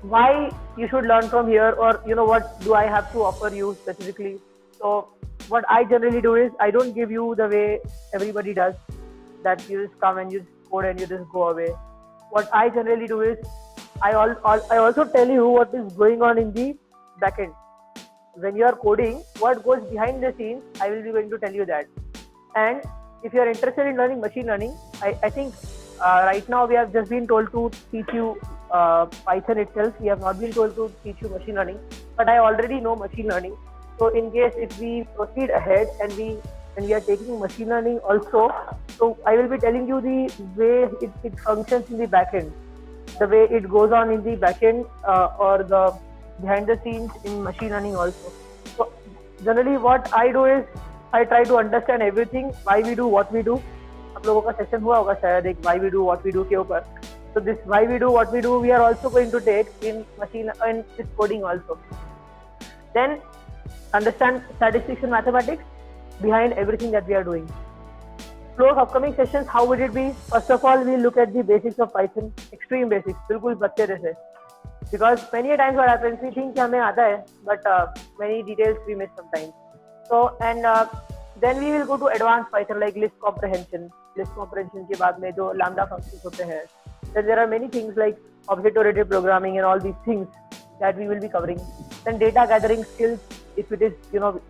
why you should learn from here, or what do I have to offer you specifically. So what I generally do is I don't give you the way everybody does, that you just come and you just code and you just go away. What I generally do is I also tell you what is going on in the backend. When you are coding, what goes behind the scenes, I will be going to tell you that. And if you are interested in learning machine learning, I think right now we have just been told to teach you Python itself. We have not been told to teach you machine learning, but I already know machine learning. So in case if we proceed ahead and we are taking machine learning also, so I will be telling you the way it functions in the backend, the way it goes on in the backend, or the behind the scenes in machine learning also. So generally what I do is I try to understand everything, why we do what we do. आप लोगों का session हुआ होगा शायद एक why we do what we do के ऊपर. So this why we do what we do we are also going to take in machine and this coding also. Then understand statistics and mathematics behind everything that we are doing. Flow of upcoming sessions, how would it be? First of all, we'll look at the basics of Python, extreme basics, बिल्कुल बच्चे जैसे. Because many a times what happens, we think कि हमें आता है, but many details we miss sometimes. So and then we will go to advanced Python like list comprehension. List comprehension के बाद में जो lambda functions होते हैं. Then there are many things like object-oriented programming and all these things that we will be covering. Then data gathering skills, if it is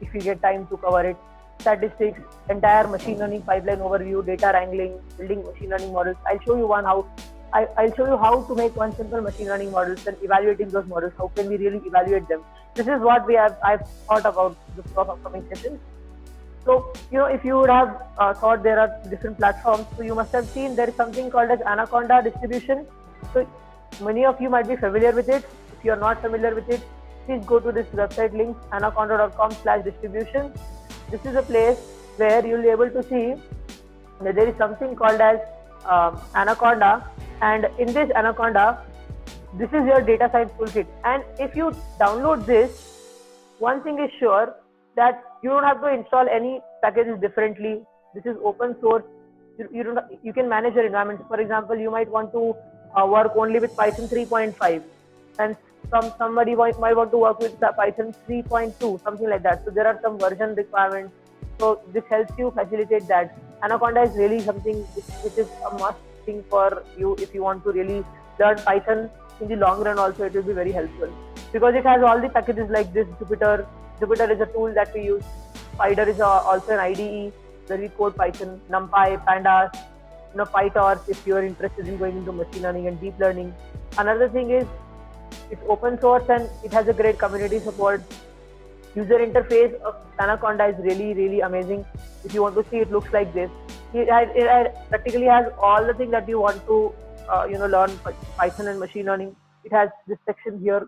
if you get time to cover it. Statistics, entire machine learning pipeline overview, data wrangling, building machine learning models. I'll show you I'll show you how to make one simple machine learning models and evaluating those models. How can we really evaluate them? This is what I've thought about the upcoming sessions. So if you would have thought there are different platforms, so you must have seen there is something called as Anaconda distribution. So many of you might be familiar with it. If you are not familiar with it, please go to this website link, anaconda.com/distribution. This is a place where you'll be able to see that there is something called as Anaconda, and in this Anaconda, this is your data science toolkit. And if you download this, one thing is sure, that you don't have to install any packages differently. This is open source. You can manage your environment. For example, you might want to work only with Python 3.5, and somebody might want to work with Python 3.2, something like that. So there are some version requirements. So this helps you facilitate that. Anaconda is really something which is a must thing for you if you want to really learn Python in the long run. Also, it will be very helpful because it has all the packages like this. Jupyter is a tool that we use. Spider is also an IDE where we code Python. NumPy, Pandas, PyTorch if you are interested in going into machine learning and deep learning. Another thing is it's open source and it has a great community support. User interface of Anaconda is really, really amazing. If you want to see, it looks like this. It practically has all the things that you want to learn Python and machine learning. It has this section here,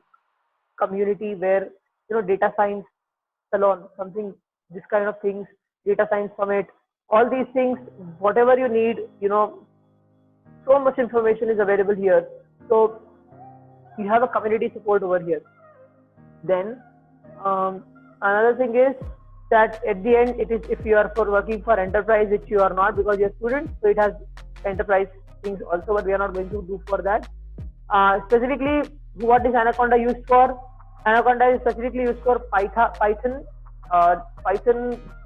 community, where data science salon, something, this kind of things, data science summit, all these things, whatever you need, so much information is available here. So you have a community support over here. Then another thing is that at the end, it is if you are working for enterprise, which you are not because you're students, so it has enterprise things also, but we are not going to do for that. Specifically, what is Anaconda used for? Anaconda is specifically used for Python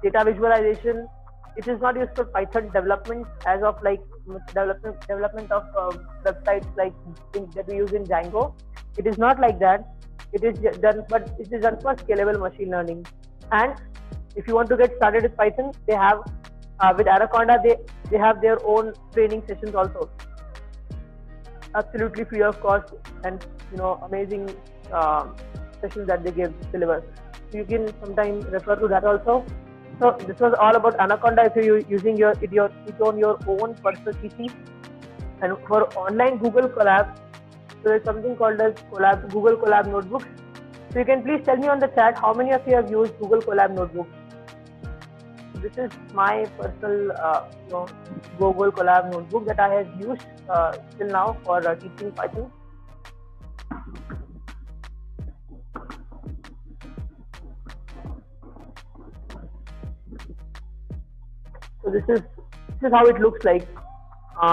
data visualization. It is not used for Python development as of like development of websites like that we use in Django. It is not like that. It is done, but it is done for scalable machine learning. And if you want to get started with Python, they have with Anaconda they have their own training sessions also, absolutely free of cost, and amazing sessions that they deliver. So you can sometimes refer to that also. So this was all about Anaconda if you're using it on your own personal PC. And for online Google Colab, so there's something called as Google Colab Notebooks. So you can please tell me on the chat how many of you have used Google Colab Notebooks. This is my personal Google Colab Notebook that I have used till now for teaching Python. So this is how it looks like.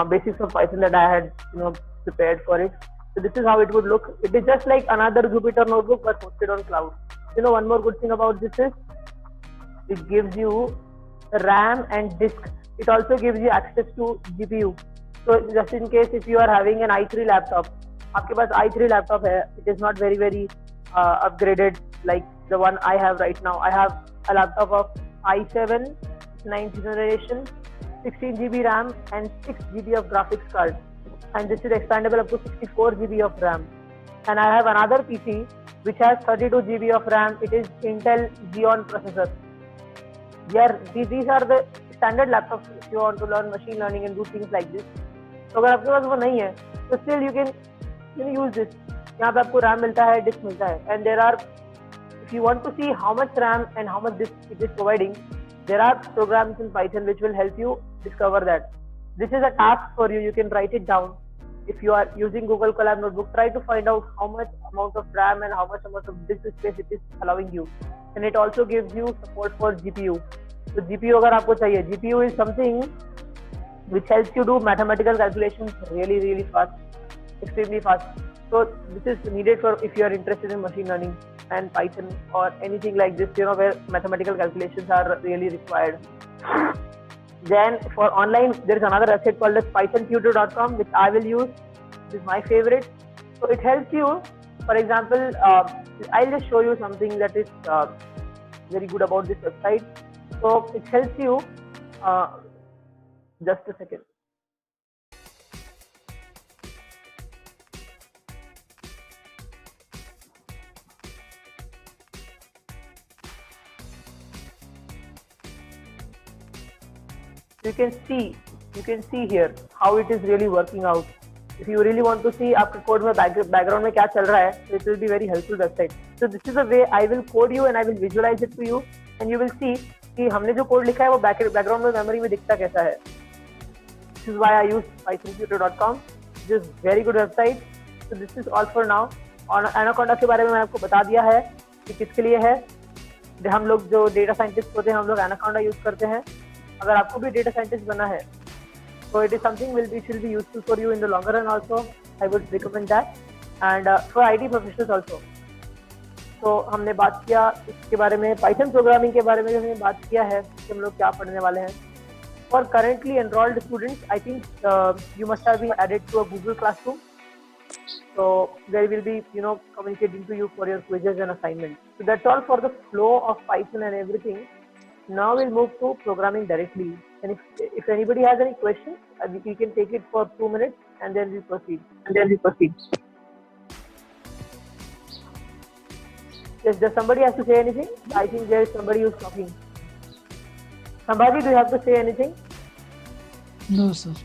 Basics of Python that I had prepared for it. So this is how it would look. It is just like another Jupyter notebook but hosted on cloud. One more good thing about this is it gives you RAM and disk. It also gives you access to GPU. So just in case if you are having an i3 laptop, आपके पास i3 laptop है, it is not very upgraded like the one I have right now. I have a laptop of i7 9th generation, 16 GB RAM and 6 GB of graphics card, and this is expandable up to 64 GB of RAM. And I have another PC which has 32 GB of RAM. It is Intel Xeon processor. These are the standard laptops if you want to learn machine learning and do things like this. तो अगर आपके पास वो नहीं है तो still you can use this. यहाँ पे आपको RAM मिलता है, disk मिलता है, and there are, if you want to see how much RAM and how much disk it is providing, there are programs in Python which will help you discover that. This is a task for you. You can write it down. If you are using Google Colab Notebook, try to find out how much amount of RAM and how much amount of disk space it is allowing you. And it also gives you support for GPU. So GPU अगर आपको चाहिए, GPU is something which helps you do mathematical calculations really fast, extremely fast. So this is needed for if you are interested in machine learning and Python or anything like this, where mathematical calculations are really required. Then for online, there is another website called as pythontutor.com, which I will use. This is my favorite. So it helps you. For example, I'll just show you something that is very good about this website. So it helps you. Just a second. You can see here how it is really working out. If you really want to see आपके code में background में क्या चल रहा है, so it will be very helpful website. So this is the way I will code you and I will visualize it to you, and you will see कि हमने जो code लिखा है वो background में memory में दिखता कैसा है. This is why I use pythontutor.com. This is very good website. So this is all for now. और Anaconda के बारे में मैंने आपको बता दिया है कि किसके लिए है. हम लोग जो data scientist होते हैं हम लोग Anaconda use करते हैं. अगर आपको भी डेटा साइंटिस्ट बनना है तो it is something will be useful for you in the longer run also. I would recommend that, and for IT professionals also. तो हमने बात किया इसके बारे में, पाइथन प्रोग्रामिंग के बारे में हमने बात किया है कि हम लोग क्या पढ़ने वाले हैं. For currently enrolled students, I think you must have been added to a Google classroom. So they will be, communicating to you for your quizzes and assignments. So that's all for the flow of Python and everything. Now we'll move to programming directly. And if anybody has any questions, we can take it for 2 minutes and then we proceed. Yes, does somebody has to say anything? I think there is somebody who's talking. Sambhaji, do you have to say anything? No, sir.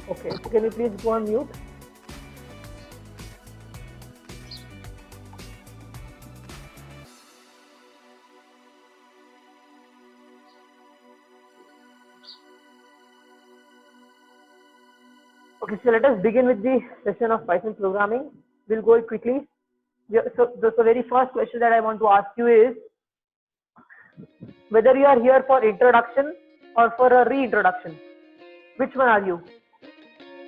Okay. Can you please go on mute? Okay, so let us begin with the session of Python programming. We'll go quickly. So the very first question that I want to ask you is whether you are here for introduction or for a reintroduction. Which one are you?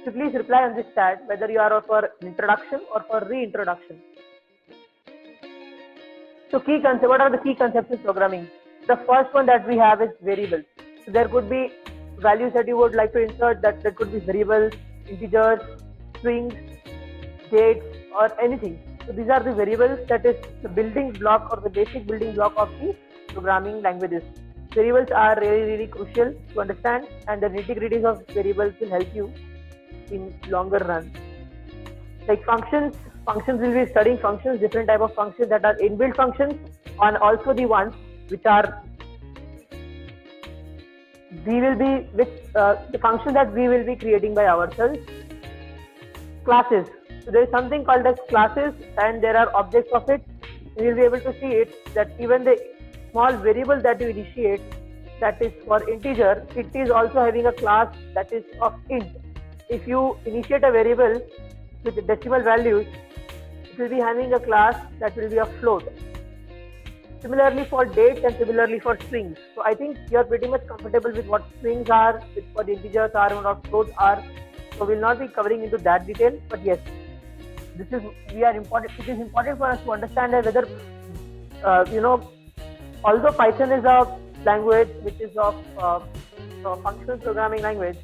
So please reply on this chat whether you are for introduction or for reintroduction. So what are the key concepts in programming? The first one that we have is variables. So there could be values that you would like to insert, that could be variables, integers, strings, dates, or anything. So these are the variables, that is the building block or the basic building block of the programming languages. Variables are really crucial to understand, and the nitty-gritties of variables will help you in longer run. Like functions will be studying functions, different type of functions that are inbuilt functions, and also the ones which are the function that we will be creating by ourselves. Classes. So there is something called as classes, and there are objects of it. You will be able to see it that even the small variable that you initiate, that is for integer, it is also having a class that is of int. If you initiate a variable with decimal values, it will be having a class that will be a float. Similarly for dates and similarly for strings. So I think you are pretty much comfortable with what strings are, with what integers are, and what floats are. So we'll not be covering into that detail, but yes. This is we are important. It is important for us to understand that whether although Python is a language which is of functional programming language,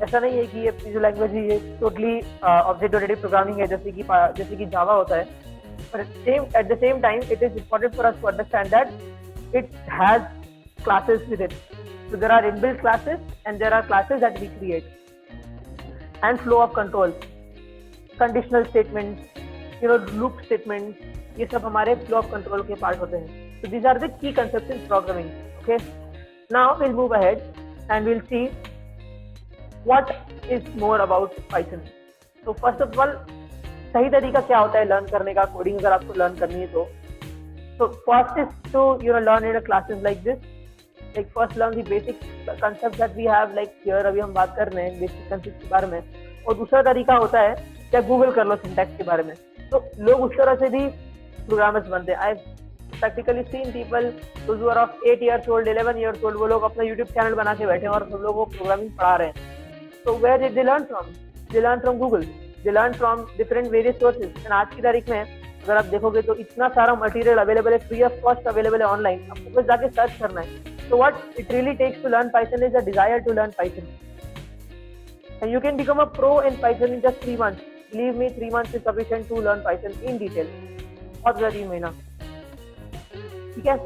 ऐसा नहीं है कि ये जो language है ये totally object oriented programming है जैसे कि जावा होता है, but at the same time it is important for us to understand that it has classes with it. So there are inbuilt classes and there are classes that we create, and flow of control, conditional statements, loop statements, ये सब हमारे flow of control के part होते हैं. So these are the key concepts in programming. Okay, now we'll move ahead and we'll see what is more about Python. So first of all, सही तरीका क्या होता है लर्न करने का, कोडिंग अगर आपको लर्न करनी है तो. So first is to learn in a classes like this. Like first learn the basic concepts that we have, like here अभी हम बात कर रहे हैं basic concepts के बारे में. और दूसरा तरीका होता है क्या गूगल कर लो सिंटैक्स के बारे में. तो लोग उस तरह से भी प्रोग्रामर्स बनते हैं. आई practically seen people those who are of 8 years old, 11 years old, वो लोग अपना YouTube चैनल बना के बैठे हैं और सब लोगों को प्रोग्रामिंग पढ़ा रहे हैं. So where did they learn from? They learn from Google. They learn from different various sources. And आज की तारीख में अगर आप देखोगे तो इतना सारा मटेरियल अवेलेबल है, फ्री ऑफ कॉस्ट अवेलेबल है ऑनलाइन. आपको बस जाके सर्च करना है. So what it really takes to learn Python is a desire to learn Python. And you can become a pro in Python in just 3 months. Believe me, 3 months is sufficient to learn Python in detail. बहुत ज़्यादा 3 महीना. ठीक है.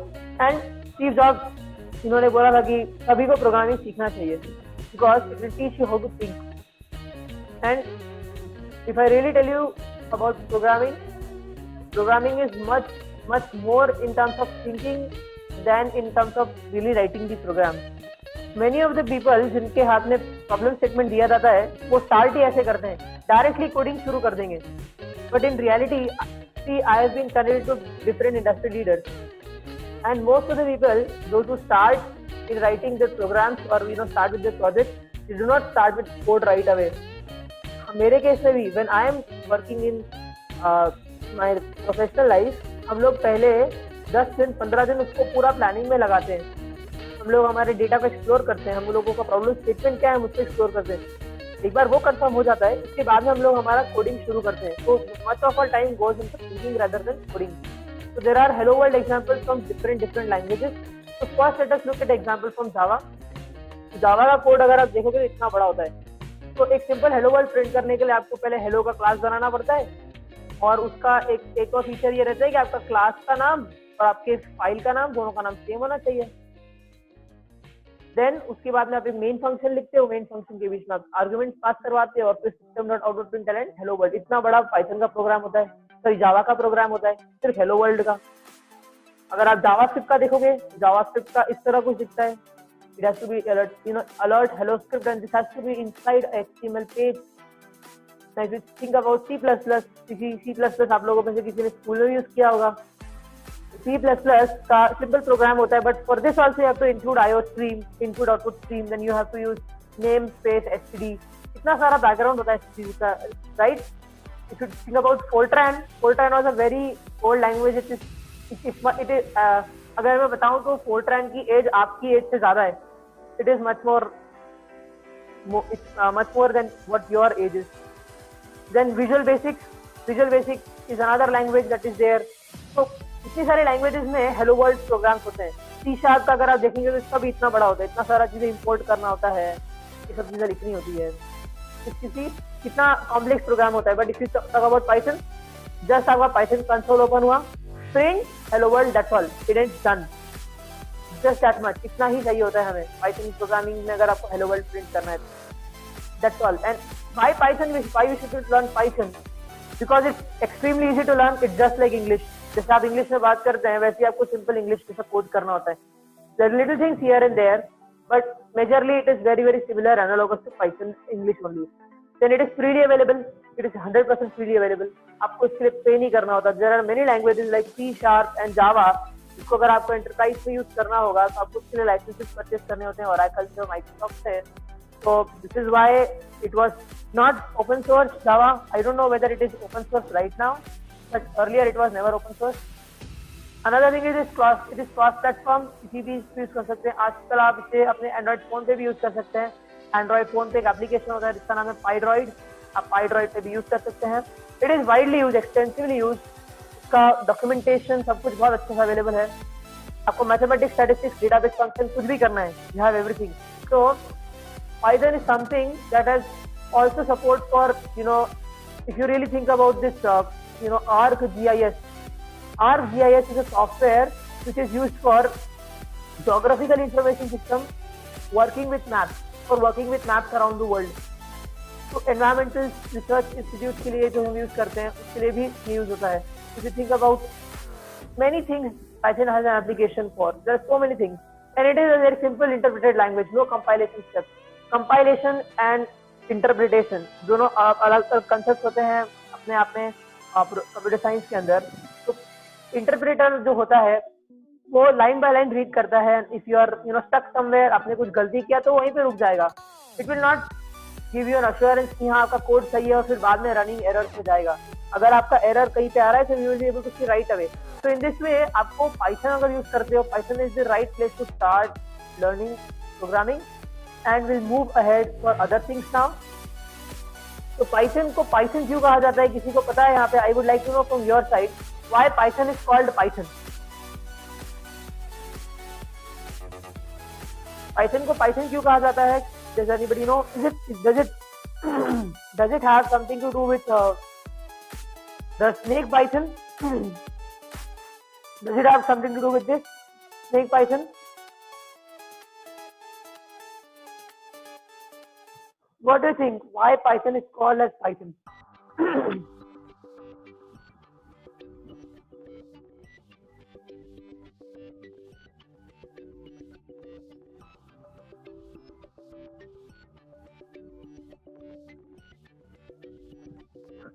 And Steve jobs इन्होंने बोला था कि सभी को प्रोग्रामिंग सीखना चाहिए because it will teach you how to think. And if I really tell you about programming is much more in terms of thinking than in terms of really writing the program. Many of the people जिनके हाथ में problem statement दिया जाता है वो start ही ऐसे करते हैं, डायरेक्टली कोडिंग शुरू कर देंगे. But in reality see, I have been connected to different industry leaders, and most of the people, those who start in writing their programs or start with their project, they do not start with code right away. मेरे case में भी when I am working in my professional life, हम लोग पहले 10 दिन 15 दिन उसको पूरा प्लानिंग में लगाते हैं. हम लोग हमारे डेटा को एक्सप्लोर करते हैं, हम लोगों का प्रॉब्लम स्टेटमेंट क्या है हम उसको एक्सप्लोर करते हैं. एक बार वो कंफर्म हो जाता है, इसके बाद में हम लोग हमारा कोडिंग शुरू करते हैं. तो much of our time goes into thinking rather than coding. So there are hello world examples from different languages. So first let us look at example from Java. Java का कोड अगर आप देखोगे तो इतना बड़ा होता है. तो एक सिंपल हेलो वर्ल्ड प्रिंट करने के लिए आपको पहले हेलो का क्लास बनाना पड़ता है, और उसका एक और फीचर ये रहता है कि आपका क्लास का नाम और आपके फाइल का नाम दोनों का नाम सेम होना चाहिए. देन उसके बाद में आप एक मेन फंक्शन लिखते हो, मेन फंक्शन के बीच में आप आर्गुमेंट पास करवाते हो और फिर system.out.println हेलो वर्ल्ड. इतना बड़ा पाइथन का प्रोग्राम होता है, सॉरी जावा का प्रोग्राम होता है सिर्फ हेलो वर्ल्ड का. अगर आप जावास्क्रिप्ट का देखोगे, जावास्क्रिप्ट का इस तरह कुछ दिखता है. It has to be alert hello script and this has to be inside HTML page. Now if you think about C++, आप लोगों में से किसी ने स्कूल में यूज किया होगा. C++ का सिंपल प्रोग्राम होता है, but for this also you have to include IO stream, input output stream, then you have to use namespace std. इतना सारा बैकग्राउंड होता है एचटीडी का, right? If you think about Fortran was a very old language. It is अगर मैं बताऊं तो Fortran की एज आपकी एज से ज्यादा है. It is much more than what your age is. Then visual basic is another language that is there. तो इतनी सारी लैंग्वेजेस में हेलो वर्ल्ड प्रोग्राम्स होते हैं. C# का अगर आप देखेंगे तो इसका भी इतना बड़ा होता है, इतना सारा चीजें इंपोर्ट करना होता है, ये सब चीजें लिखनी होती है. कितना कॉम्प्लेक्स प्रोग्राम होता है. But if you talk about Python, just आपका पाइथन कंसोल ओपन हुआ, print hello world, that's all, it is done. Just that much, इतना ही चाहिए होता है हमें पाइथन प्रोग्रामिंग में अगर आपको हेलो वर्ल्ड प्रिंट करना है. That's all. And why Python, why you should learn Python? Because it's extremely easy to learn. It's just like English. जैसे आप इंग्लिश में बात करते हैं वैसे आपको सिंपल इंग्लिश जैसा कोड करना होता है. There are little things here and there, but majorly it is very similar, analogous to Python English only. Then it is freely available. It is 100% freely available. आपको इसके लिए पे नहीं करना होता. There are many languages like C# and Java, इसको अगर आपको enterprise में यूज करना होगा तो आपको उसके लिए लाइसेंसेस परचेज करने होते हैं ओरेकल से, माइक्रोसॉफ्ट से. So this is why it was not open source Java. I don't know whether it is open source right now, but earlier it was never open source. Another thing is it is cross platform. किसी भी use कर सकते हैं. आजकल आप इसे अपने Android phone पे भी यूज कर सकते हैं. एंड्रॉइड फोन पे एक एप्लीकेशन होता है जिसका नाम है पाइड्रॉइड. आप पाइड्रॉइड पे भी यूज कर सकते हैं. It is widely use, extensively use. इसका डॉक्यूमेंटेशन सब कुछ बहुत अच्छे से अवेलेबल है। आपको मैथमेटिक्स, स्टैटिस्टिक्स, डेटाबेस फंक्शन कुछ भी करना है, you have everything. So Python is something that has also support for, if you really think about this, ArcGIS. ArcGIS is a software which is used for geographical information system working with maps, for working with maps around the world. तो environmental research institute के लिए जो हम use करते हैं उसके लिए भी यूज होता है। If you think about many things, Python has an application for. There are so many things, and it is a very simple interpreted language, no compilation steps. Compilation and interpretation दोनों अलग अलग concept होते हैं अपने आप में computer science के अंदर। तो इंटरप्रेटर जो होता है वो लाइन बाय लाइन रीड करता है। If you are stuck somewhere, आपने कुछ गलती किया तो वहीं पे रुक जाएगा। It will not give you an assurance कि हाँ आपका कोड सही है और फिर बाद में रनिंग एरर हो जाएगा। अगर आपका एरर कहीं पे आ रहा है तो you will be able to see right away. तो इन दिस वे आपको पाइथन अगर यूज करते हो, Python is the right place to start learning programming, and we'll move ahead for other things now. तो Python को Python क्यों कहा जाता है, किसी को पता है यहाँ पे? I would like to know from your side why Python is called Python. Python को Python क्यों कहा जाता है? Does anybody know? Does it have something to do with the snake Python? Does it have something to do with this snake Python? What do you think? Why Python is called as Python?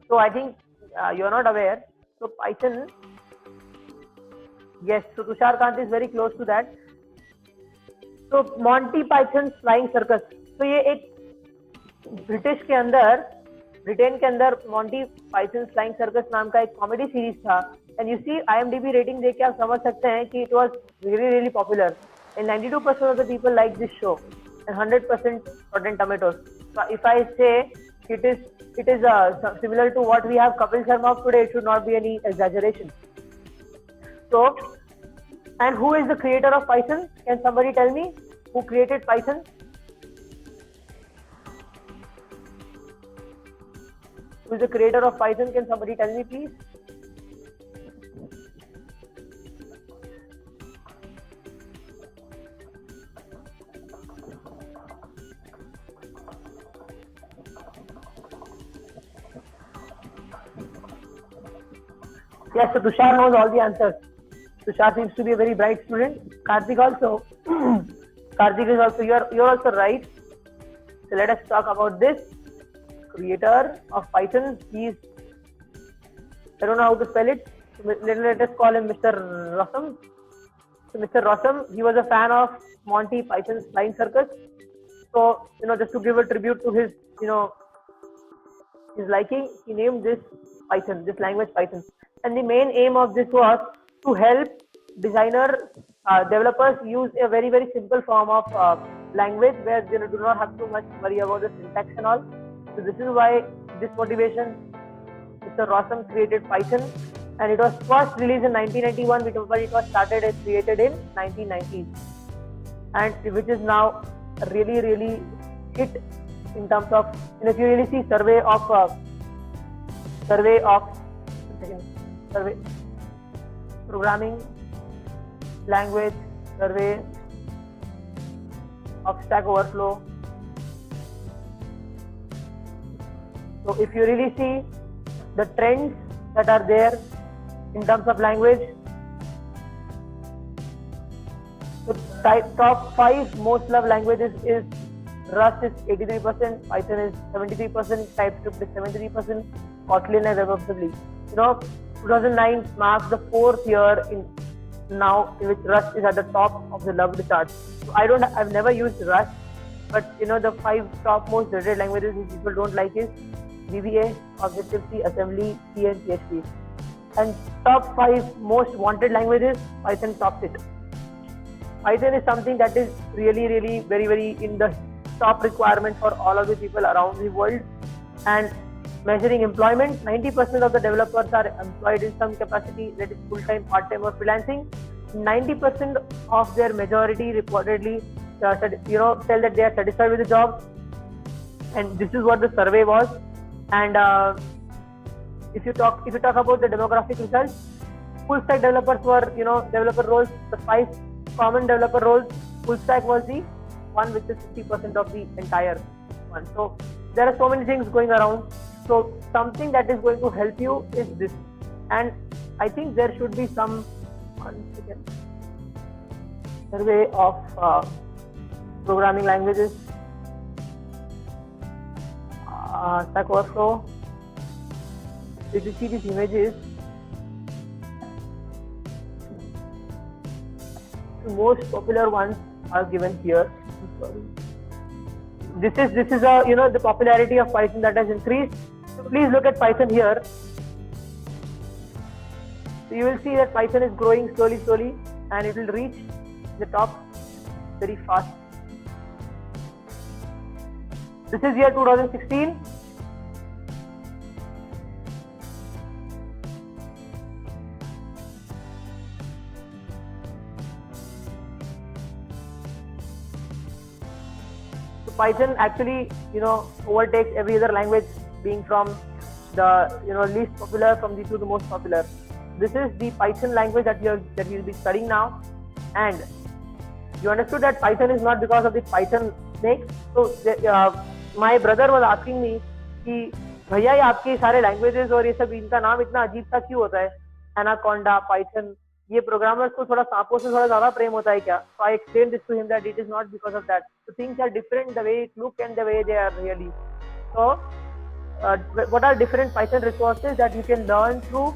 So I think you're not aware. So Python, yes. So Tusharkant is very close to that. So Monty Python's Flying Circus. तो ये एक Britain के अंदर Monty Python flying circus नाम का एक comedy series था। And you see IMDb rating देख के आप समझ सकते हैं कि it was really really popular and 92% of the people like this show and 100% Rotten Tomatoes. So if I say it is similar to what we have Kapil Sharma of today, it should not be any exaggeration. So, and who is the creator of Python? Can somebody tell me who created Python? Who is the creator of Python? Can somebody tell me, please? Yes, so Tushar knows all the answers. Tushar seems to be a very bright student. Karthik also. Karthik is also, you're also right. So let us talk about this. Creator of Python, I don't know how to spell it. Let us call him Mr. Rossum. So Mr. Rossum, he was a fan of Monty Python's Flying Circus. So, just to give a tribute to his, his liking, he named this Python, this language Python. And the main aim of this was to help developers use a very, very simple form of language where they do not have too much worry about the syntax and all. So this is why this motivation, Mr. Rossum created Python, and it was first released in 1991, but it was started and created in 1990s, and which is now really, really hit in terms of, if you really see survey programming language survey of Stack Overflow. So if you really see the trends that are there in terms of language, the top 5 most loved languages is Rust is 83%, Python is 73%, TypeScript is 73%, Kotlin and WebAssembly. 2009 marks the 4th year in which Rust is at the top of the loved charts. So I've never used Rust, but the 5 top most rated languages which people don't like is VBA, Objective-C, Assembly, C and PHP. And top 5 most wanted languages, Python tops it. Python is something that is really, really very, very in the top requirement for all of the people around the world. And measuring employment, 90% of the developers are employed in some capacity, that is full-time, part-time or freelancing. 90% of their majority reportedly tell that they are satisfied with the job, and this is what the survey was. And if you talk about the demographic results, full stack developers were developer roles, the 5 common developer roles, full stack was the one which is 50% of the entire one. So there are so many things going around. So something that is going to help you is this, and I think there should be some survey of programming languages. Stack Overflow. If you see these images, the most popular ones are given here. This is the popularity of Python that has increased. So please look at Python here. So you will see that Python is growing slowly, and it will reach the top very fast. This is year 2016. So Python actually, overtakes every other language, being from the least popular from the to the most popular. This is the Python language that you'll be studying now, and you understood that Python is not because of the Python snake. So my brother was asking me कि भैया ये आपके सारे languages और ये सब इनका नाम इतना अजीब सा क्यों होता है, Anaconda, Python, ये programmers को थोड़ा सांपों से थोड़ा ज़्यादा प्रेम होता है क्या? So I explained this to him that it is not because of that. So things are different the way it look and the way they are really. So what are different Python resources that you can learn through?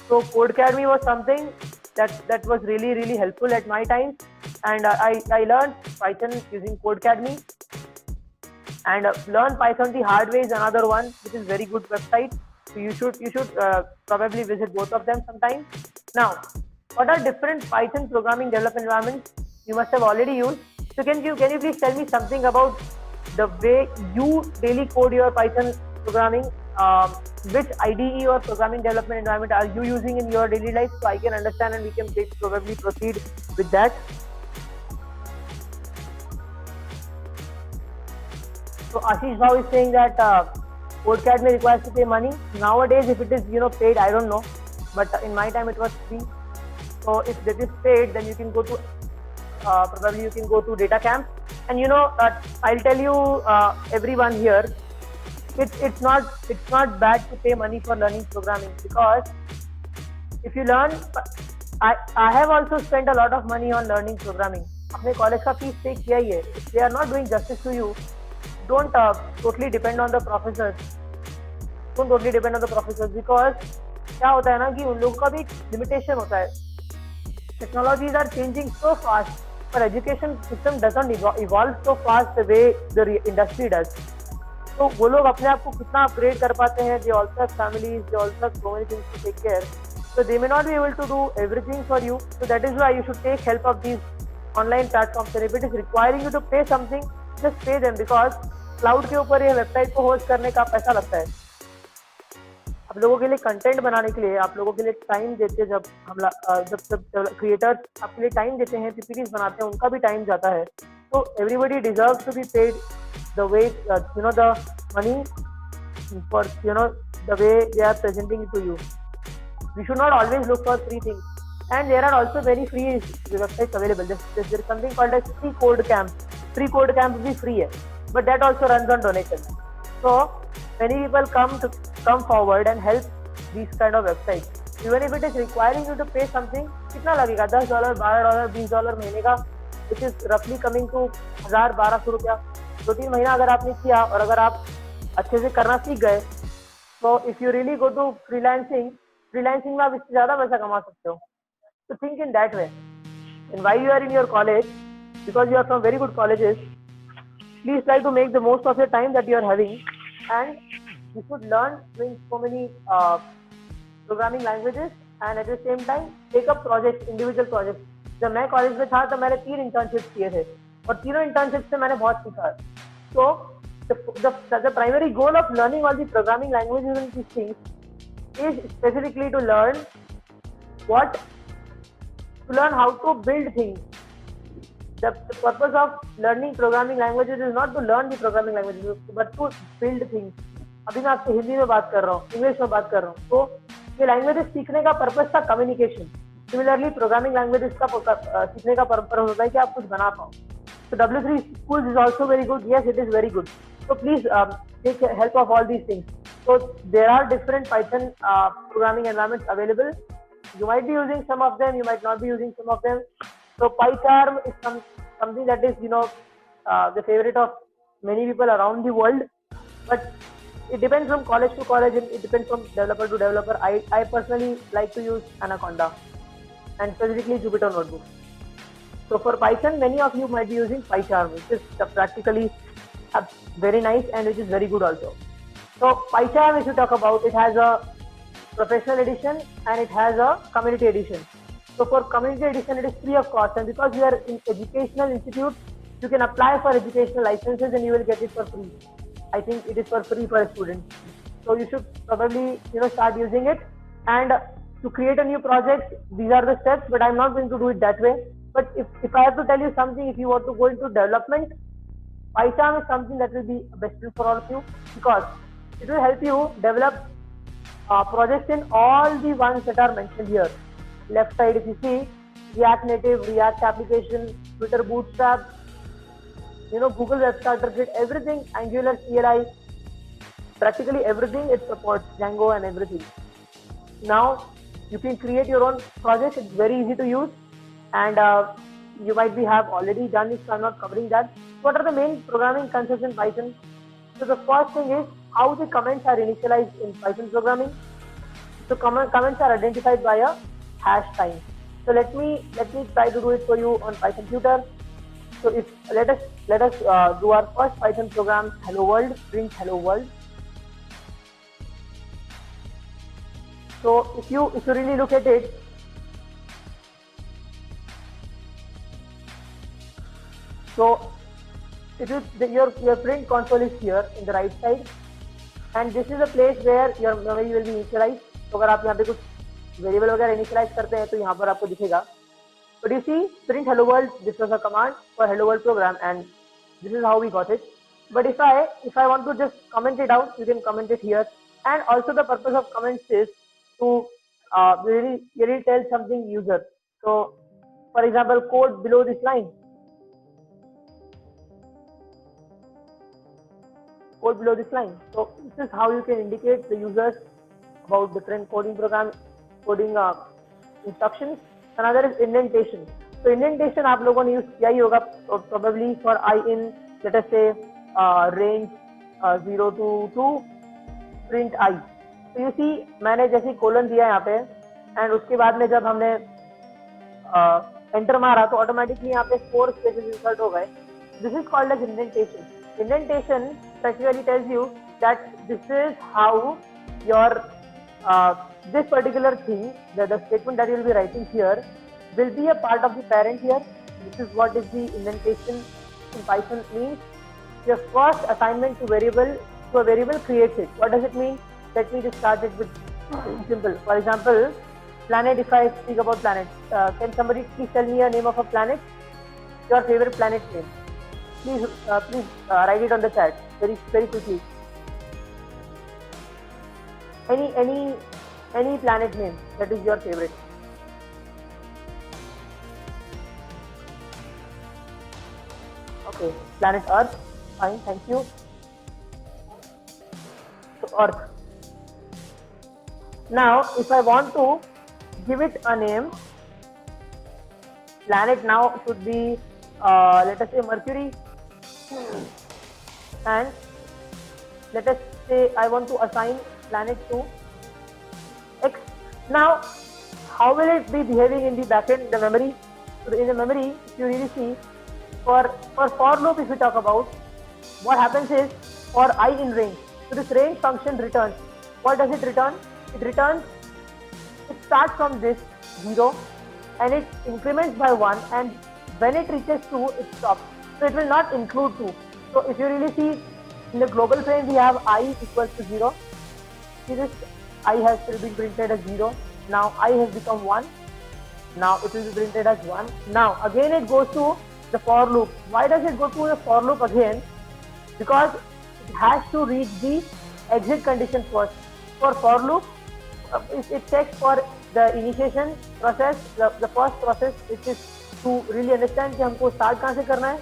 So Codecademy was something that was really helpful at my time, and I learned Python using Codecademy. And Learn Python the Hard Way is another one, which is very good website. So you should probably visit both of them sometime. Now, what are different Python programming development environments you must have already used? So can you please tell me something about the way you daily code your Python programming? Which IDE or programming development environment are you using in your daily life, so I can understand and we can probably proceed with that. So Ashish Bhau is saying that Codecademy requires to pay money. Nowadays, if it is paid, I don't know, but in my time it was free. So if that is paid, then you can go to probably you can go to DataCamp. And I'll tell you everyone here, it's not bad to pay money for learning programming, because if you learn, I have also spent a lot of money on learning programming. अपने college का fees पे किया ही है. If they are not doing justice to you, don't totally depend on the professors. Don't totally depend on the professors, because क्या होता है ना कि उन लोगों का भी लिमिटेशन होता है. Technologies are changing so fast, but education system doesn't evolve so fast the way the industry does. तो वो लोग अपने आप को कितना अपग्रेड कर पाते हैं? They also have families, they also have so many things to take care. So they may not be able to do everything for you. So that is why you should take help of these online platforms. And if it is requiring you to pay something, just pay them, because cloud के ऊपर ये website को host करने का पैसा लगता है. आप लोगों के लिए कंटेंट बनाने के लिए, आप लोगों के लिए टाइम देते हैं. जब क्रिएटर्स आपके लिए टाइम देते हैं, पीपीटीज बनाते हैं, उनका भी टाइम जाता है. तो everybody deserves to be paid the way the money for the way they are presenting it to you. We should not always look for free things, and there are also very free websites available. There is something called as Free Code Camp. Free Code Camp is free, but that also runs on donation. So many people come forward and help these kind of websites. Even if it is requiring you to pay something, कितना लगेगा? $10, $12, $20 महीने का, which is roughly coming to 1000-1200 रुपया. 2-3 महीना अगर आपने किया और अगर आप अच्छे से करना सीख गए, तो if you really go to freelancing में आप इससे ज्यादा पैसा कमा सकते हो. So think in that way. And while you are in your college, because you are from very good colleges, please try to make the most of your time that you are having, and you should learn doing so many programming languages, and at the same time take up projects, individual projects. जब मैं college में था तो मैंने 3 internships किए थे, और तीनों इंटर्नशिप से मैंने बहुत सीखा. तो the primary goal of learning all the programming languages and these things is specifically to learn how to build things. The purpose of learning programming languages is not to learn the programming languages, but to build things. अभी मैं आपसे हिंदी में बात कर रहा हूँ, English में बात कर रहा हूँ, तो ये लैंग्वेजेस सीखने का पर्पस था कम्युनिकेशन. सिमिलरली प्रोग्रामिंग लैंग्वेजेस का सीखने का पर्पस होता है कि आप कुछ बना पाओ. So W3 schools is also very good. Yes, it is very good. So please take help of all these things. So there are different Python programming environments available. You might be using some of them, you might not be using some of them. So PyCharm is something that is, the favorite of many people around the world. But it depends from college to college and it depends from developer to developer. I personally like to use Anaconda and specifically Jupyter Notebook. So for Python, many of you might be using PyCharm, which is practically very nice and which is very good also. So PyCharm, if you talk about, it has a professional edition and it has a community edition. So for community edition, it is free of cost, and because you are in educational institute, you can apply for educational licenses and you will get it for free. I think it is for free for a student. So you should probably start using it. And to create a new project, these are the steps, but I'm not going to do it that way. But if I have to tell you something, if you want to go into development, PyCharm is something that will be best for all of you, because it will help you develop projects in all the ones that are mentioned here. Left side, if you see, React Native, React Application, Twitter Bootstrap, Google Web Starter Kit, everything, Angular, CLI, practically everything it supports, Django and everything. Now, you can create your own project. It's very easy to use. And you might have already done it, so I'm not covering that. What are the main programming concepts in Python? So the first thing is how the comments are initialized in Python programming. So comments are identified by a hash sign. So let me try to do it for you on Python Tutor. So let us do our first Python program, hello world, print hello world. So if you really look at it, so it is your print console is here in the right side, and this is a place where your memory will be initialized. तो अगर आप यहाँ पे कुछ variable वगैरह initialise करते हैं तो यहाँ पर आपको दिखेगा. But you see, print hello world, this was a command for hello world program, and this is how we got it. But if I want to just comment it out, you can comment it here. And also the purpose of comments is to really tell something user. So for example, code below this line. Code below this line. So this is how you can indicate the users about different coding instructions. Another is indentation. So indentation आप लोगों ने use किया ही होगा probably for I in, let us say range 0 to 2 print I. So you see मैंने जैसे colon दिया यहाँ पे, and उसके बाद में जब हमने enter मारा तो automatically यहाँ पे 4 spaces insert हो गए. This is called as indentation. Indentation practically tells you that this is how your this particular thing, the statement that you will be writing here will be a part of the parent here. This is what is the indentation in Python means. Your first assignment to a variable creates it. What does it mean? Let me just start it with simple. For example, planet. If I speak about planet, can somebody please tell me a name of a planet? Your favorite planet name. Please write it on the chat very quickly. Any planet name that is your favorite. Okay, planet Earth. Fine, thank you. So Earth. Now, if I want to give it a name, planet now should be let us say Mercury, and let us say I want to assign planet to X. Now, how will it be behaving in the backend, the memory? So in the memory, if you really see, for loop, if we talk about, what happens is for I in range. So this range function returns. What does it return? It starts from this 0 and it increments by 1, and when it reaches 2, it stops. So it will not include 2. So if you really see, In the global frame, we have I equals to 0. See this? I has still been printed as 0. Now I has become 1. Now it will be printed as 1. Now again it goes to the for loop. Why does it go to the for loop again? Because it has to reach the exit condition first. For loop, it takes for the initiation process, the first process, which is to really understand कि हमको start कहाँ से करना है,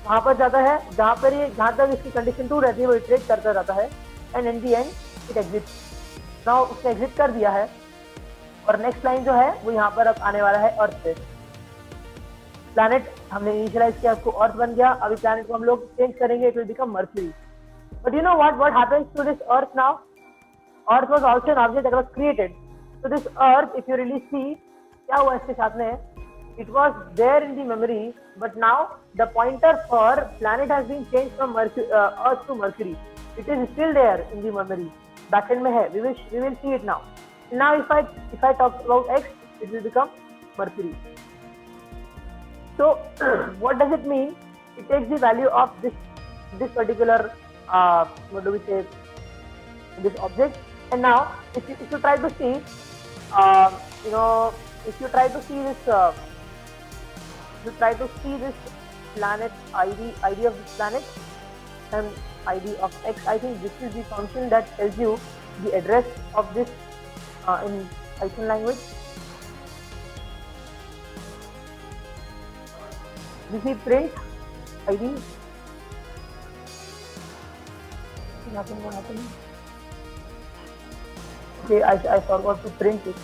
वहाँ पर जाता है जहाँ पर ये जहाँ तक इसकी condition 2 रहती है वो iterate करता रहता है, and in the end it exits. Now उसने exit कर दिया है और next line जो है वो यहाँ पर अब आने वाला है अर्थ पे. प्लैनेट हमने इनिशियलाइज किया, उसको अर्थ बन गया. अभी प्लैनेट को हम लोग चेंज करेंगे, it will become Mercury. But you know what happens to this earth now? Earth was also an object that was created. So this earth, if you really see, क्या हुआ इसके साथ में? It was there in the memory, but now the pointer for planet has been change from earth to Mercury. It is still there in the memory, backend में है. We will see it now. Now if I talk about x, it will become mercury. So what does it mean? It takes the value of this particular what do we say, this object. And now if you try to see if you try to see this planet ID of this planet and ID of X, I think this is the function that tells you the address of this in Python language. This is print ID. What happened? Okay, I forgot to print it.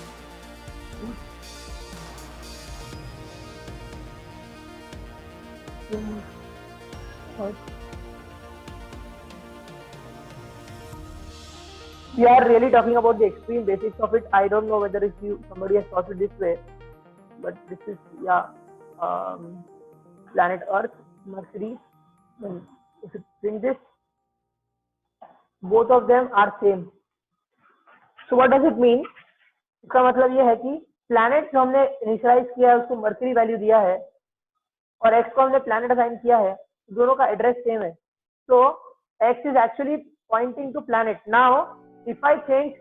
We are really talking about the extreme basics of it. I don't know whether somebody has thought it this way, but this is planet Earth, Mercury. If you print this, both of them are same. So what does it mean? इसका मतलब ये है कि planet जो हमने initialise किया है उसको मर्क्यूरी वैल्यू दिया है और एक्स को हमने प्लैनेट असाइन किया है, दोनों का एड्रेस सेम है. So x is actually pointing to planet. Now if I change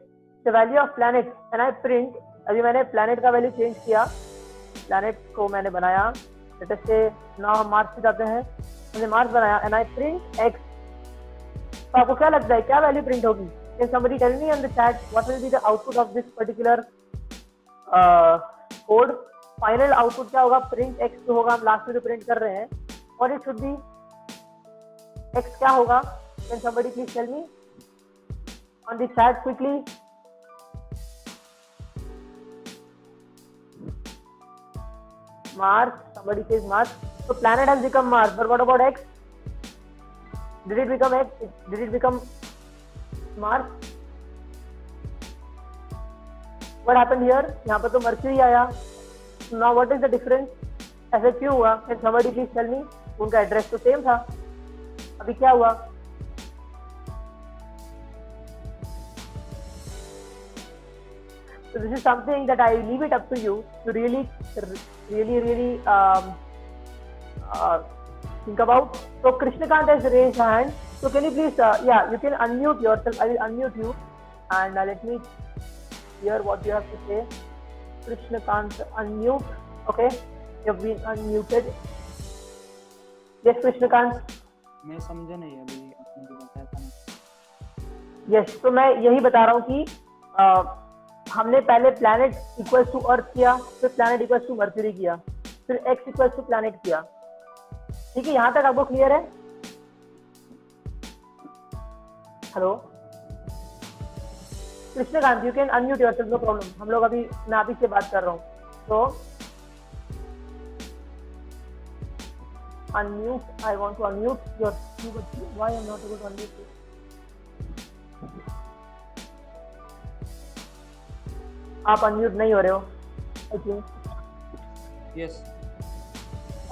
the value of planet and I print, अभी मैंने प्लैनेट का वैल्यू चेंज किया, प्लैनेट को मैंने बनाया, लेट अस से नाउ हम मार्स पे जाते हैं, मैंने मार्स बनाया एंड आई प्रिंट एक्स. तो आपको क्या लगता है क्या वैल्यू प्रिंट होगी? Can somebody tell me on the chat what will be the output of this particular code? Final output क्या होगा? प्रिंट एक्स जो होगा, हम लास्ट में जो प्रिंट कर रहे हैं, और इट शुड बी एक्स क्या होगा? Can somebody please tell me on the chat quickly. Mars, somebody says Mars. So planet has become Mars, but what about X? Did it become X? Did it become Mars? What happened here? यहाँ पर तो Mercury आया. Now what is the difference? ऐसे क्यों हुआ? Can somebody please tell me? उनका address तो same था, अभी क्या हुआ? So this is something that I leave it up to you to really think about. So Krishnakant has raised hand. So can you please, you can unmute yourself. I will unmute you and let me hear what you have to say. Krishnakant, unmute. Okay, you have been unmuted. Yes, Krishnakant. मैं समझा नहीं अभी आपने जो बताया था. Yes, तो मैं यही बता रहा हूँ कि हमने पहले प्लैनेट इक्वल्स टू अर्थ किया, फिर प्लैनेट इक्वल्स टू मर्क्यूरी किया, फिर एक्स इक्वल्स टू प्लैनेट किया. ठीक है, यहाँ तक आपको क्लियर है? Hello Krishnakant, you can unmute yourself, no problem. हम लोग अभी, मैं आप ही से बात कर रहा हूँ, तो unmute. I want to unmute your. Why I'm not able to unmute you? आप अनम्यूट नहीं हो रहे हो. Yes.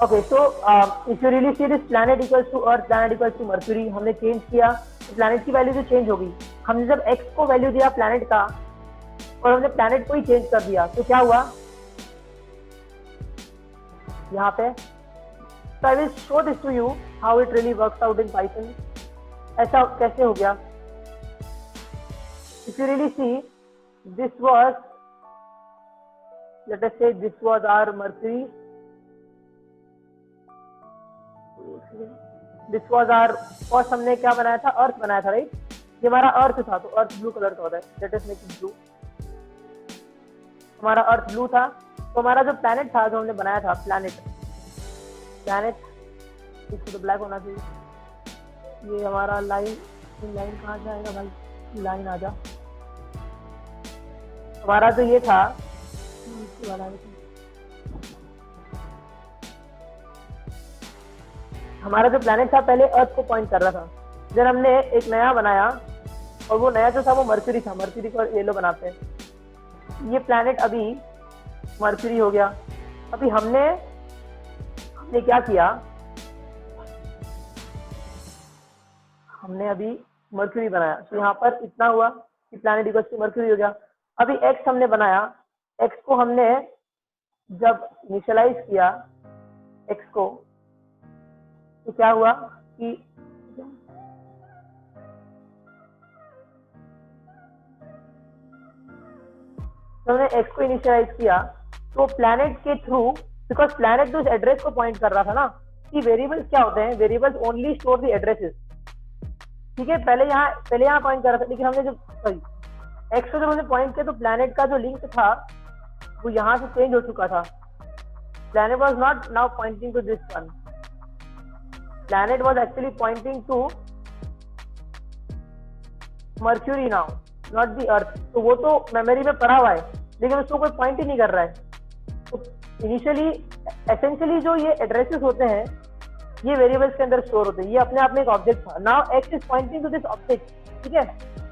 Okay, so if you really see this planet equals to Earth, planet equals to Mercury, हमने चेंज किया तो planet की value तो चेंज होगी. हमने जब x को वैल्यू दिया प्लैनेट का और हमने प्लैनेट को ही चेंज कर दिया, तो क्या हुआ यहाँ पे? So I will show this to you how it really works out in Python. ऐसा कैसे हो गया? If you really see, this was, let us say this was our Mercury, this was our, first हमने क्या बनाया था? अर्थ बनाया था, राइट? ये हमारा अर्थ था, तो अर्थ ब्लू कलर का होता है, let us make it blew. हमारा अर्थ ब्लू था, तो हमारा जो प्लैनेट था, जो हमने बनाया था प्लैनेट, इसको तो ब्लैक होना चाहिए। ये हमारा लाइन कहाँ जाएगा भाई? लाइन आ जा। हमारा तो ये था, हमारा जो प्लैनेट था पहले अर्थ को पॉइंट कर रहा था, जब हमने एक नया बनाया, और वो नया जो था वो मर्क्यूरी था, मर्क्यूरी को येलो बनाते हैं। ये प्लैनेट अभी मर्क्यूरी हो गया। अभी हमने क्या किया? हमने अभी मर्क्यूरी बनाया, तो यहाँ पर इतना हुआ कि प्लैनेट इक्वल्स टू मर्क्यूरी हो गया। अभी एक्स हमने बनाया, एक्स को हमने जब इनिशियलाइज किया एक्स को, तो क्या हुआ कि हमने एक्स को इनिशियलाइज किया, तो प्लैनेट के थ्रू, बिकॉज प्लैनेट तो उस एड्रेस को पॉइंट कर रहा था ना, कि वेरिएबल्स क्या होते हैं? Variables only store the addresses, ठीक है? पहले यहाँ पॉइंट कर रहा था, लेकिन हमने जब एक्स को जब हमने पॉइंट किया, तो प्लैनेट का जो लिंक था वो यहाँ से चेंज हो चुका था। Planet was not now pointing to this one, planet was actually pointing to Mercury now, not the earth. तो वो तो मेमोरी में पड़ा हुआ है, लेकिन उसको कोई पॉइंट ही नहीं कर रहा है। तो इनिशियली एसेंशियली जो ये एड्रेसेस होते हैं, ये वेरिएबल्स के अंदर स्टोर होते हैं। ये अपने आप में एक ऑब्जेक्ट था। Now X is pointing to this object, ठीक है?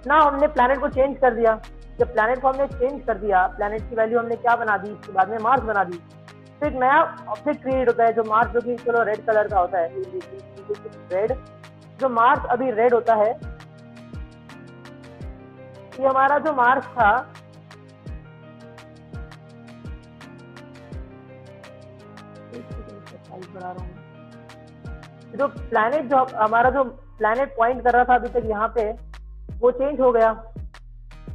नाउ हमने प्लैनेट को चेंज कर दिया। जब प्लैनेट को हमने चेंज कर दिया, प्लैनेट की वैल्यू हमने क्या बना दी? इसके बाद में मार्स बना दी। तो एक नया ऑब्जेक्ट क्रिएट होता है, जो मार्स, जो कि चलो रेड कलर का होता है, रेड। जो मार्स अभी रेड होता है, ये हमारा जो मार्स था, बना रहा हूँ, जो प्लैनेट, जो हमारा जो प्लैनेट पॉइंट कर रहा था अभी तक यहाँ पे, वो चेंज हो गया,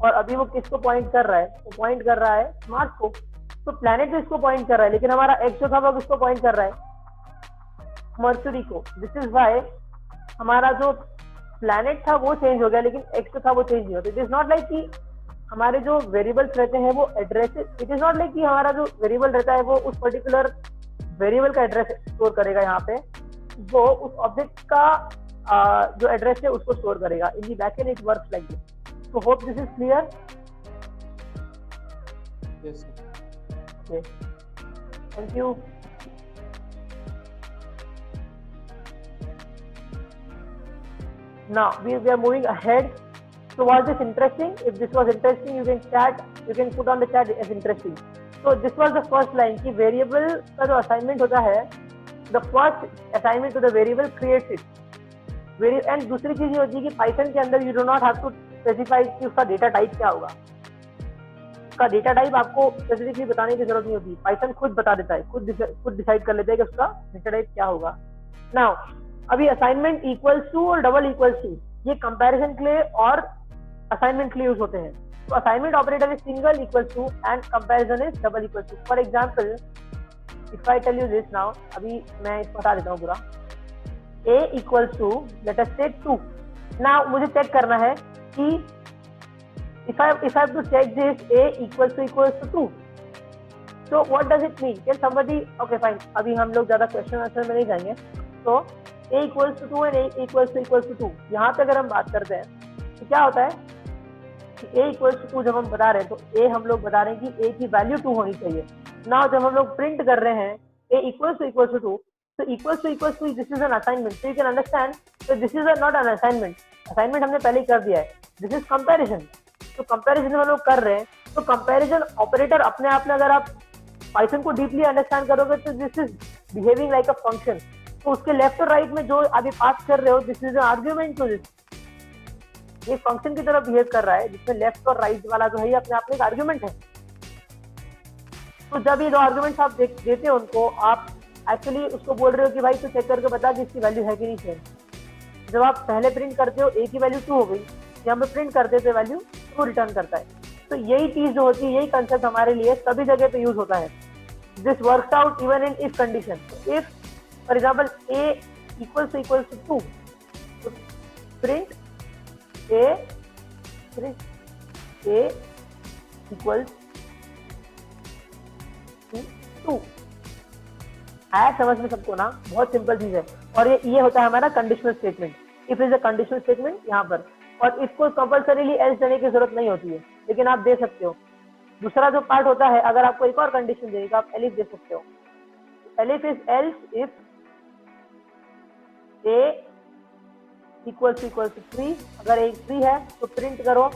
और अभी वो किसको पॉइंट कर रहा है? वो पॉइंट कर रहा है मार्स को। तो प्लैनेट तो इसको पॉइंट कर रहा है, लेकिन हमारा एक्स जो था वो किसको पॉइंट कर रहा है? मर्क्यूरी को। दिस इज व्हाई हमारा जो प्लैनेट था वो चेंज हो गया, लेकिन एक्स जो था वो चेंज नहीं होता। इट इज नॉट लाइक कि हमारे जो वेरिएबल्स रहते हैं वो address, it is not like कि हमारा जो वेरिएबल रहता है वो उस पर्टिकुलर वेरिएबल का एड्रेस स्टोर करेगा। यहाँ पे वो उस ऑब्जेक्ट का जो एड्रेस है उसको स्टोर करेगा। In the backend it works like this. So hope this is clear. Yes, sir. Okay, thank you. Now we are moving ahead. So was this interesting? If this was interesting, you can chat, you can put on the chat as interesting. So this was the first line कि variable का जो assignment होता है, the first assignment to the variable creates it. And दूसरी चीज ये होती है कि Python के अंदर you do not have to specify कि उसका data type क्या होगा। उसका data type आपको specifically बताने की जरूरत नहीं होती, Python खुद बता देता है, खुद डिसाइड कर लेता है कि उसका data type क्या होगा। Now अभी असाइनमेंट इक्वल्स टू और डबल इक्वल्स टू, ये कंपैरिजन के लिए और असाइनमेंट के लिए यूज होते हैं। तो assignment operator is single equals to and comparison is double equals to. For example if I tell you this now, अभी मैं इसको बता देता हूँ पूरा। a equals to let us say 2। Now मुझे चेक करना है कि if I have to check this a equals to 2, so what does it mean? Can somebody, okay fine, अभी हम लोग ज्यादा क्वेश्चन आंसर में नहीं जाएंगे। तो a equals to 2 and a equals to 2, यहाँ पे अगर हम बात करते हैं तो क्या होता है कि a equals to 2 जब हम बता रहे हैं, तो a हम लोग बता रहे हैं कि a की वैल्यू 2 होनी चाहिए। नाउ जब हम लोग प्रिंट कर रहे हैं a equals to 2, तो equals to this is an assignment, so you can understand that this is not an assignment। Assignment हमने पहले ही कर दिया है, दिस इज कंपैरिजन। तो कंपैरिजन हम लोग कर रहे हैं, तो कंपैरिजन ऑपरेटर अपने आप में, अगर आप पाइथन को डीपली अंडरस्टैंड करोगे, तो this is behaving like a function. तो उसके लेफ्ट और राइट में जो अभी पास कर रहे हो, this is an argument to this, ये फंक्शन की तरह बिहेव कर रहा है, जिसमें लेफ्ट और राइट वाला जो है ये अपने आप में एक आर्ग्यूमेंट है। तो जब ये दो आर्ग्यूमेंट्स आप देते हो उनको, आप एक्चुअली उसको बोल रहे हो कि भाई तू चेक करके बता कि इसकी वैल्यू है कि नहीं है। जब आप पहले प्रिंट करते हो ए की वैल्यू 2 हो गई, यहाँ पे प्रिंट करते तो वैल्यू 2 रिटर्न करता है। तो यही चीज जो होती है, यही कंसेप्ट हमारे लिए सभी जगह पे यूज होता है। This works out even in if condition. If for example A equals to 2, तो प्रिंट ए इक्वल्स टू। आया समझ में सबको ना? बहुत सिंपल चीज है। और ये होता है हमारा conditional statement. If is a conditional statement यहाँ पर, और इसको कंपल्सरीली एल्स देने की जरूरत नहीं होती है, लेकिन आप दे सकते हो। दूसरा जो पार्ट होता है, अगर आपको एक और कंडीशन देगा, आप एलिफ दे सकते हो। Elif is else if a equals to 3। अगर ए 3 है तो प्रिंट करो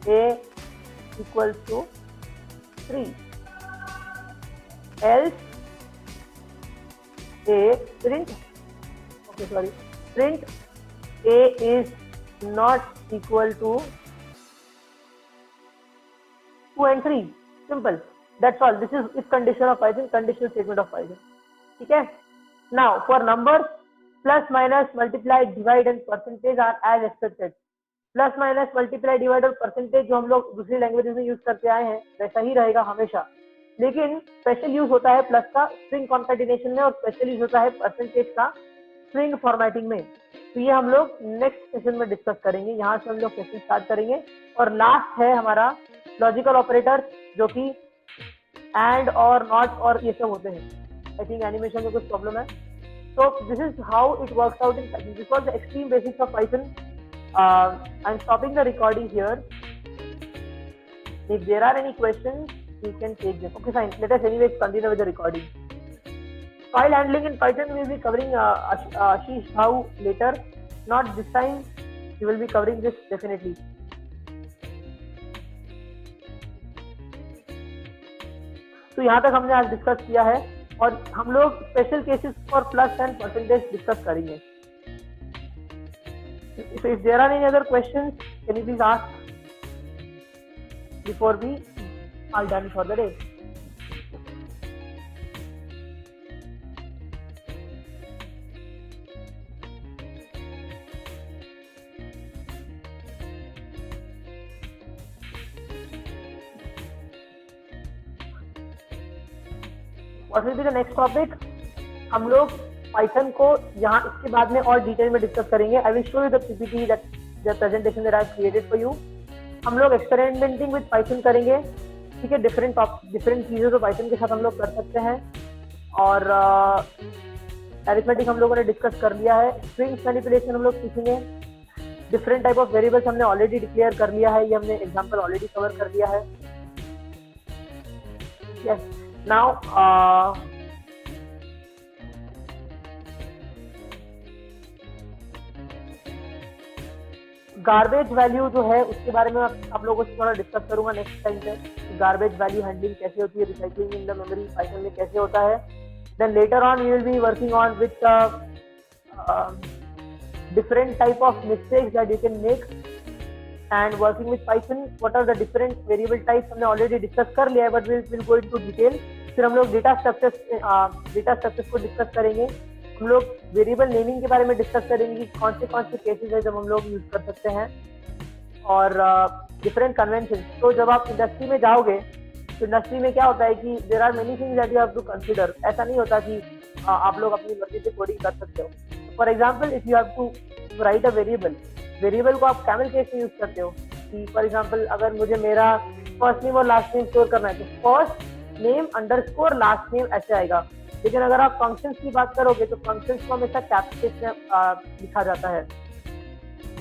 a equals to 3। Else a print a is not equal to 2 and 3। Simple, that's all. This is condition of Python, conditional statement of Python. ठीक है। Now for numbers, plus minus multiply divide and percentage are as expected. Plus minus multiply divide और percentage जो हम लोग दूसरी languages में use करते आए हैं वैसा ही रहेगा हमेशा, लेकिन स्पेशल यूज होता है प्लस का स्ट्रिंग कॉन्केटिनेशन में, और स्पेशल यूज होता है परसेंटेज का स्ट्रिंग फॉर्मेटिंग में। तो ये हम लोग नेक्स्ट सेशन में डिस्कस करेंगे। यहाँ से हम लोग सेशन स्टार्ट करेंगे। और लास्ट है हमारा लॉजिकल ऑपरेटर, जो कि एंड और नॉट और ये सब होते हैं। आई थिंक एनिमेशन में कुछ प्रॉब्लम है। So this is how it works out in Python. This was the extreme basics of Python. I'm stopping the recording here. If there are any questions, you can take them. Okay, fine. Let us anyways continue with the recording. File handling in Python we will be covering Ashish how later. Not this time. We will be covering this definitely. तो यहाँ तक हमने आज discuss किया है, और हम लोग special cases for plus and percentage discuss करेंगे। If there are any other questions, can you please ask before we are done for the day? What will be the next topic? हम लोग Python को यहाँ इसके बाद में और detail में डिस्कस करेंगे। I will show you the PPT that the presentation that I have created for you. हम लोग एक्सपेरिमेंटिंग विद पाइथन करेंगे। ठीक है, डिफरेंट चीज़ों को पाइथन के साथ हम लोग कर सकते हैं। और अरिथमेटिक हम लोगों ने डिस्कस कर लिया है। स्ट्रिंग्स मैनिपुलेशन हम लोग सीखेंगे। डिफरेंट टाइप ऑफ वेरिएबल्स हमने ऑलरेडी डिक्लेयर कर लिया है, ये हमने एग्जाम्पल ऑलरेडी कवर कर लिया है। यस, नाउ गार्बेज वैल्यू जो है उसके बारे में आप लोगों से थोड़ा डिस्कस करूंगा नेक्स्ट टाइम पे। गार्बेज वैल्यू हैंडलिंग कैसे होती है, recycling in the memory Python में कैसे होता है। Then later on we will be working on with different type of mistakes that you can make and working with Python. What are the different variable types हमने already discuss कर लिया है, but we'll go into detail. फिर हम लोग data structures को discuss करेंगे। हम लोग वेरिएबल नेमिंग के बारे में डिस्कस करेंगे कि कौन से केसेस है जब हम लोग यूज कर सकते हैं, और डिफरेंट कन्वेंशन। तो जब आप इंडस्ट्री में जाओगे तो इंडस्ट्री में क्या होता है कि there are many things that you have to consider. ऐसा नहीं होता कि आप लोग अपनी मर्जी से कोडिंग कर सकते हो। For example, if you have to write a variable को आप कैमल केस में यूज करते हो कि फॉर एग्जाम्पल अगर मुझे मेरा फर्स्ट नेम और लास्ट नेम स्टोर करना है तो first name underscore last name ऐसे आएगा। लेकिन अगर आप फंक्शंस की बात करोगे तो फंक्शंस को हमेशा कैपिटल में लिखा जाता है।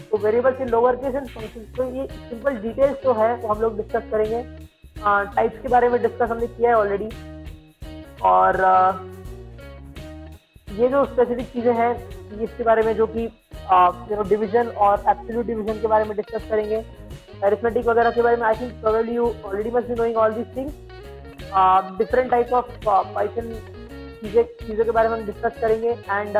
तो variables in lower case and functions, तो ये सिंपल डिटेल्स जो है वो हम लोग डिस्कस करेंगे। टाइप्स के बारे में डिस्कस हमने किया है ऑलरेडी, और ये जो स्पेसिफिक चीजें हैं इसके बारे में जो कि डिवीजन और एब्सोल्यूट डिवीजन के बारे में डिस्कस करेंगे। अरिथमेटिक वगैरह के बारे में I think probably you already must be knowing all these things. Different type of Python चीज़ों के बारे में हम डिस्कस करेंगे। एंड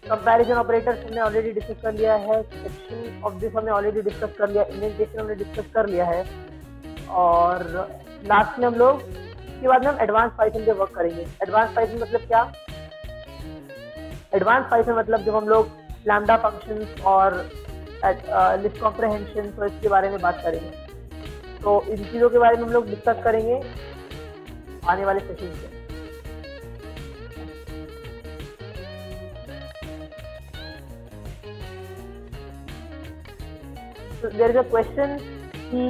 कंपैरिजन ऑपरेटर्स हमने ऑलरेडी डिस्कस कर लिया है। सेक्शन ऑफ दिस हमने ऑलरेडी डिस्कस कर लिया। इंडेंटेशन हमने डिस्कस कर लिया है। और लास्ट में हम लोग इसके बाद में हम एडवांस पाइथन पे वर्क करेंगे। एडवांस पाइथन मतलब क्या? एडवांस पाइथन मतलब जब हम लोग लैम्डा फंक्शंस और लिस्ट कॉम्प्रहेंशन तो इसके बारे में बात करेंगे। तो इन चीज़ों के बारे में हम लोग डिस्कस करेंगे आने वाले सेशन में। So there is a question कि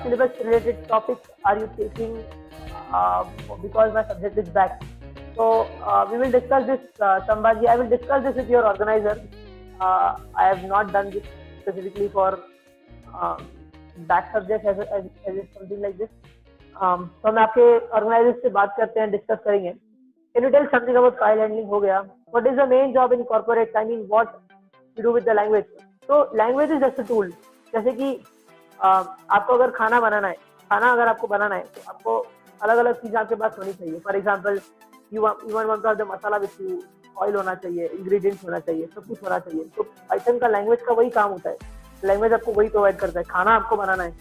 syllabus related topics are you taking because my subject is back. So we will discuss this, Sambhaji. I will discuss this with your organizer. I have not done this specifically for back subject as something like this. तो हम आपके organiser से बात करते हैं, discuss करेंगे। Can you tell something about file handling? हो गया। What is the main job in corporate? I mean, what you do with the language? तो language is just a tool. जैसे कि आपको अगर खाना बनाना है, अगर आपको बनाना है तो आपको अलग अलग चीजें आपके पास होनी चाहिए। For example you want to have the masala with you, oil होना चाहिए, इंग्रेडिएंट्स होना चाहिए, सब कुछ होना चाहिए। तो पाइथन का लैंग्वेज का वही काम होता है, लैंग्वेज आपको वही प्रोवाइड करता है। खाना आपको बनाना है,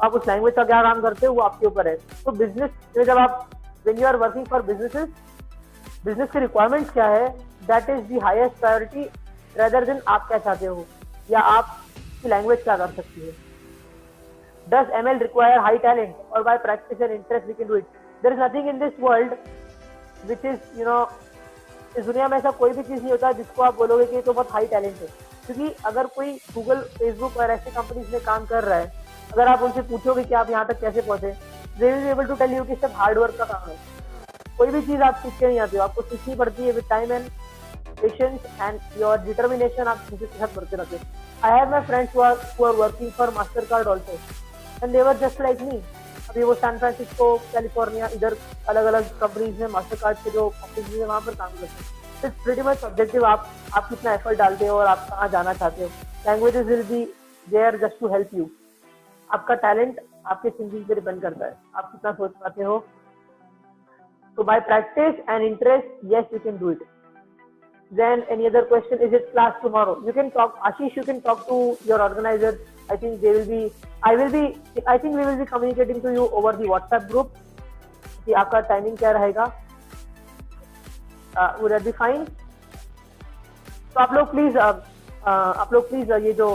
आप उस लैंग्वेज का क्या काम करते हो वो आपके ऊपर है। तो बिजनेस में जब आप when you are working for businesses, business के रिक्वायरमेंट्स क्या है, that is the highest priority rather than आप क्या चाहते हो या आपकी लैंग्वेज क्या कर सकती है। Does ML require high talent or by practice and interest we can do it? There is nothing in this world which is इस दुनिया में ऐसा कोई भी चीज नहीं होता जिसको आप बोलोगे कि तो बहुत हाई टैलेंट है। क्योंकि अगर कोई गूगल, फेसबुक और ऐसे कंपनीज में काम कर रहा है, अगर आप उनसे पूछोगे कि आप यहाँ तक कैसे पहुंचे, they will be able to tell you कि सिर्फ हार्ड वर्क का काम है। कोई भी चीज आप सीख के नहीं आते हो, आपको सीखनी पड़ती है with time and patience and your determination. आप चीजें के साथ बढ़ते रहते हो। I have my friends who are working for Mastercard also and they were just like me. अभी वो सैन फ्रांसिस्को, कैलिफोर्निया, इधर अलग अलग कंपनीज में मास्टरकार्ड के जो ऑफिस है वहाँ पर काम करते हैं। इट्स प्रीटी मच सब्जेक्टिव, आप कितना एफर्ट डालते हो और आप कहाँ जाना चाहते हो। Languages will be there just to help you. आपका टैलेंट आपके थिंकिंग पे डिपेंड करता है, आप कितना सोच पाते हो। So by practice and interest, yes, you can do it. Then any other question? Is it class tomorrow? You can talk, Ashish. You can talk to your organizer. I think they will be. I think we will be communicating to you over the WhatsApp group. कि आपका timing क्या रहेगा? Would that be fine? तो आप लोग please ये जो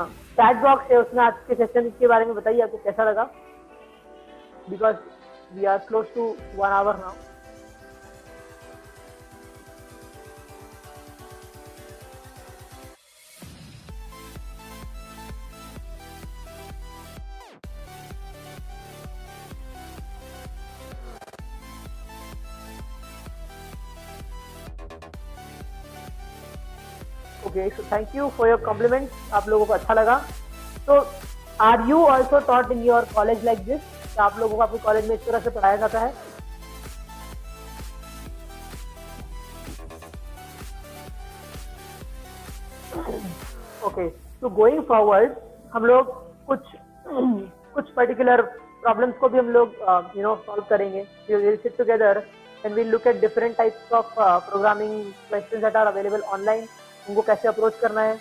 chat box है उसमें आज के सेशन के बारे में बताइए, आपको कैसा लगा? Because we are close to 1 hour now. Okay, so thank you for your compliments. आप लोगों को अच्छा लगा। तो are you also taught in your college like this? क्या आप लोगों को आपके कॉलेज में इस तरह से पढ़ाया जाता है? ओके, तो गोइंग फॉरवर्ड हम लोग कुछ पर्टिकुलर प्रॉब्लम्स को भी हम लोग सॉल्व करेंगे। We will sit together and we look at different types of programming questions that are available online. उनको कैसे अप्रोच करना है।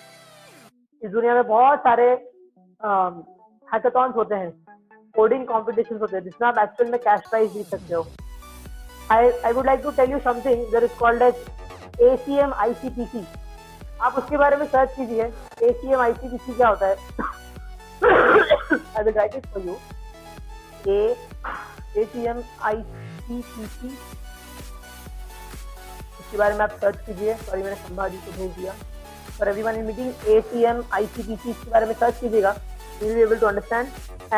इस दुनिया में बहुत सारे हैकाथॉन्स होते हैं, कोडिंग कॉम्पिटिशन होते हैं जिसमें आप एक्चुअल में कैश प्राइज जीत सकते हो। I would like to tell you something that is called as ACM ICPC। आप उसके बारे में सर्च कीजिए। ACM ICPC क्या होता है? I will write it for you. ACM ICPC इसके बारे में आप सर्च कीजिए। सॉरी, मैंने संभाजी को भेज दिया। For everyone in meeting, ACM ICPC इसके बारे में सर्च कीजिएगा, you will be able to understand.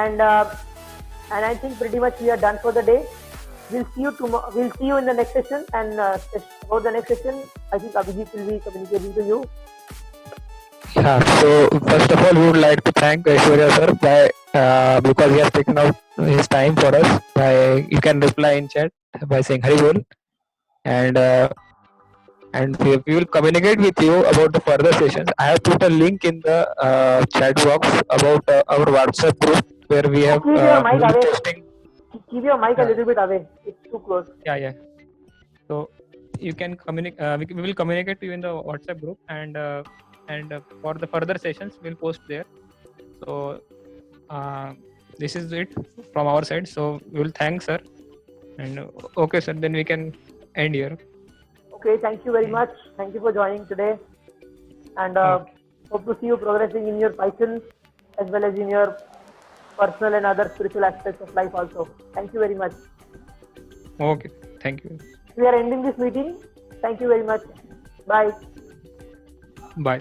And I think pretty much we are done for the day. We'll see you tomorrow. We'll see you in the next session. And about the next session, I think Abhijit will be communicating to you. Yeah. So first of all, we would like to thank Aishwarya sir because he has taken out his time for us. You can reply in chat by saying Hari Bol, and we will communicate with you about the further sessions. I have put a link in the chat box about our WhatsApp group where we have Keep your mic away. posting. Keep your mic a little bit away. It's too close. Yeah. So you can communicate. We will communicate to you in the WhatsApp group, and for the further sessions we'll post there. So this is it from our side. So we will thank sir. And okay sir, then we can end here. Okay, thank you very much. Thank you for joining today. And hope to see you progressing in your Python as well as in your personal and other spiritual aspects of life also. Thank you very much. Okay, thank you. We are ending this meeting. Thank you very much. Bye. Bye.